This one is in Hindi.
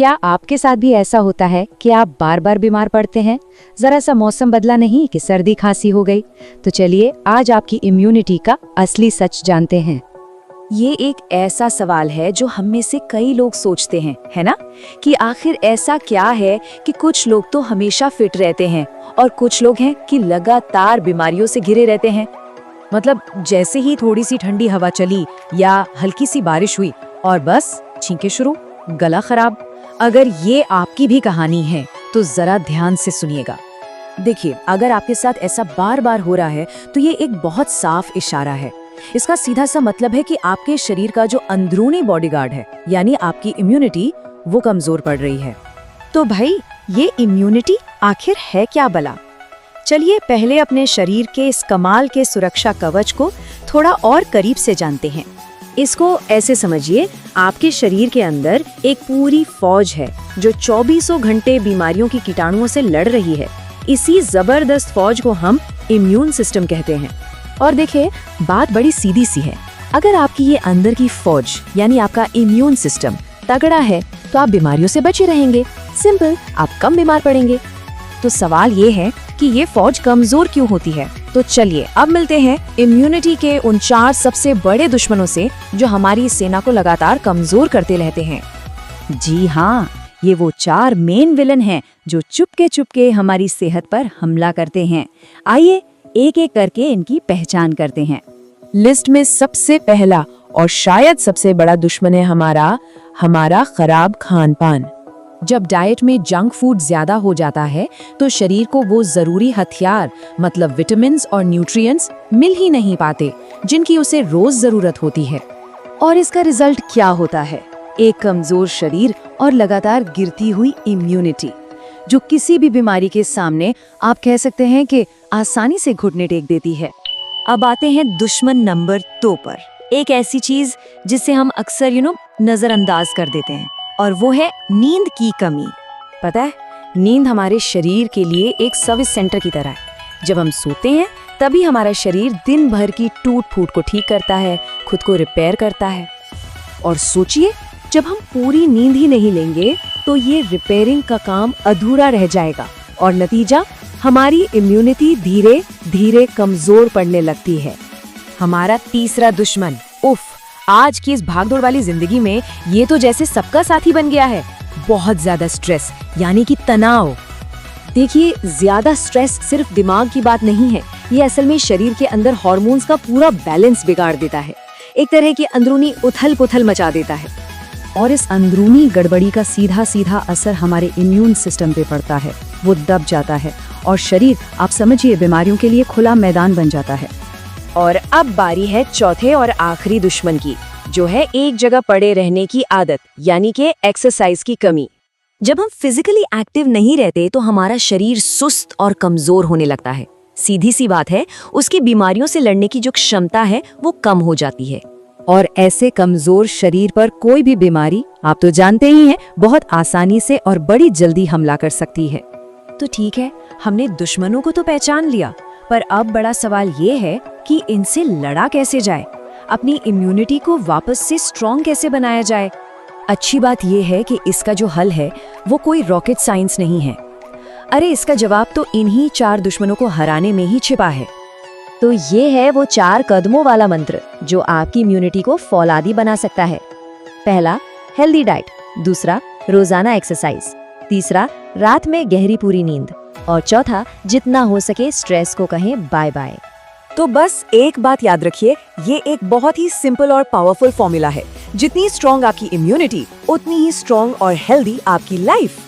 क्या आपके साथ भी ऐसा होता है कि आप बार बार बीमार पड़ते हैं? जरा सा मौसम बदला नहीं कि सर्दी खांसी हो गई? तो चलिए आज आपकी इम्यूनिटी का असली सच जानते हैं। ये एक ऐसा सवाल है जो हम में से कई लोग सोचते हैं, है ना? कि आखिर ऐसा क्या है कि कुछ लोग तो हमेशा फिट रहते हैं और कुछ लोग हैं कि लगातार बीमारियों से घिरे रहते हैं। मतलब जैसे ही थोड़ी सी ठंडी हवा चली या हल्की सी बारिश हुई और बस छींके शुरू, गला खराब। अगर ये आपकी भी कहानी है तो जरा ध्यान से सुनिएगा। देखिए, अगर आपके साथ ऐसा बार बार हो रहा है तो ये एक बहुत साफ इशारा है। इसका सीधा सा मतलब है कि आपके शरीर का जो अंदरूनी बॉडीगार्ड है, यानी आपकी इम्यूनिटी, वो कमजोर पड़ रही है। तो भाई, ये इम्यूनिटी आखिर है क्या भला? चलिए पहले अपने शरीर के इस कमाल के सुरक्षा कवच को थोड़ा और करीब से जानते हैं। इसको ऐसे समझिए, आपके शरीर के अंदर एक पूरी फौज है जो 24 घंटे बीमारियों की कीटाणुओं से लड़ रही है। इसी जबरदस्त फौज को हम इम्यून सिस्टम कहते हैं। और देखिए, बात बड़ी सीधी सी है। अगर आपकी ये अंदर की फौज यानी आपका इम्यून सिस्टम तगड़ा है तो आप बीमारियों से बचे रहेंगे। सिंपल, आप कम बीमार पड़ेंगे। तो सवाल ये है कि ये फौज कमजोर क्यों होती है? तो चलिए अब मिलते हैं इम्यूनिटी के उन 4 सबसे बड़े दुश्मनों से जो हमारी सेना को लगातार कमजोर करते रहते हैं। जी हाँ, ये वो 4 मेन विलन हैं जो चुपके हमारी सेहत पर हमला करते हैं। आइए एक एक करके इनकी पहचान करते हैं। लिस्ट में सबसे पहला और शायद सबसे बड़ा दुश्मन है हमारा खराब खान पान। जब डाइट में जंक फूड ज्यादा हो जाता है तो शरीर को वो जरूरी हथियार मतलब विटामिन्स और न्यूट्रिएंट्स मिल ही नहीं पाते जिनकी उसे रोज जरूरत होती है। और इसका रिजल्ट क्या होता है? एक कमजोर शरीर और लगातार गिरती हुई इम्यूनिटी जो किसी भी बीमारी के सामने आप कह सकते हैं कि आसानी से घुटने टेक देती है। अब आते हैं दुश्मन नंबर 2 पर, एक ऐसी चीज जिसे हम अक्सर नजरअंदाज कर देते हैं, और वो है नींद की कमी। पता है, नींद हमारे शरीर के लिए एक सर्विस सेंटर की तरह है। जब हम सोते हैं तभी हमारा शरीर दिन भर की टूट फूट को ठीक करता है, खुद को रिपेयर करता है। और सोचिए, जब हम पूरी नींद ही नहीं लेंगे तो ये रिपेयरिंग का काम अधूरा रह जाएगा और नतीजा हमारी इम्यूनिटी धीरे धीरे कमजोर पड़ने लगती है। हमारा तीसरा दुश्मन, उफ, आज की इस भागदौड़ वाली जिंदगी में ये तो जैसे सबका साथी बन गया है, बहुत ज्यादा स्ट्रेस यानी कि तनाव। देखिए, ज्यादा स्ट्रेस सिर्फ दिमाग की बात नहीं है, ये असल में शरीर के अंदर हार्मोन्स का पूरा बैलेंस बिगाड़ देता है, एक तरह की अंदरूनी उथल पुथल मचा देता है। और इस अंदरूनी गड़बड़ी का सीधा सीधा असर हमारे इम्यून सिस्टम पे पड़ता है। वो दब जाता है और शरीर, आप समझिए, बीमारियों के लिए खुला मैदान बन जाता है। और अब बारी है चौथे और आखिरी दुश्मन की, जो है एक जगह पड़े रहने की आदत यानी कि एक्सरसाइज की कमी। जब हम फिजिकली एक्टिव नहीं रहते तो हमारा शरीर सुस्त और कमजोर होने लगता है। सीधी सी बात है, उसकी बीमारियों से लड़ने की जो क्षमता है वो कम हो जाती है। और ऐसे कमजोर शरीर पर कोई भी बीमारी, आप तो जानते ही हैं, बहुत आसानी से और बड़ी जल्दी हमला कर सकती है। तो ठीक है, हमने दुश्मनों को तो पहचान लिया, पर अब बड़ा सवाल ये है कि इनसे लड़ा कैसे जाए, अपनी इम्यूनिटी को वापस से स्ट्रॉन्ग कैसे बनाया जाए। अच्छी बात यह है कि इसका जो हल है वो कोई रॉकेट साइंस नहीं है। अरे, इसका जवाब तो इन्हीं 4 दुश्मनों को हराने में ही छिपा है। तो ये है वो 4 कदमों वाला मंत्र जो आपकी इम्यूनिटी को फौलादी बना सकता है। पहला, हेल्दी डाइट। दूसरा, रोजाना एक्सरसाइज। तीसरा, रात में गहरी पूरी नींद। और चौथा, जितना हो सके स्ट्रेस को कहें बाय बाय। तो बस एक बात याद रखिए, ये एक बहुत ही सिंपल और पावरफुल फॉर्मूला है। जितनी स्ट्रॉन्ग आपकी इम्यूनिटी, उतनी ही स्ट्रॉन्ग और हेल्दी आपकी लाइफ।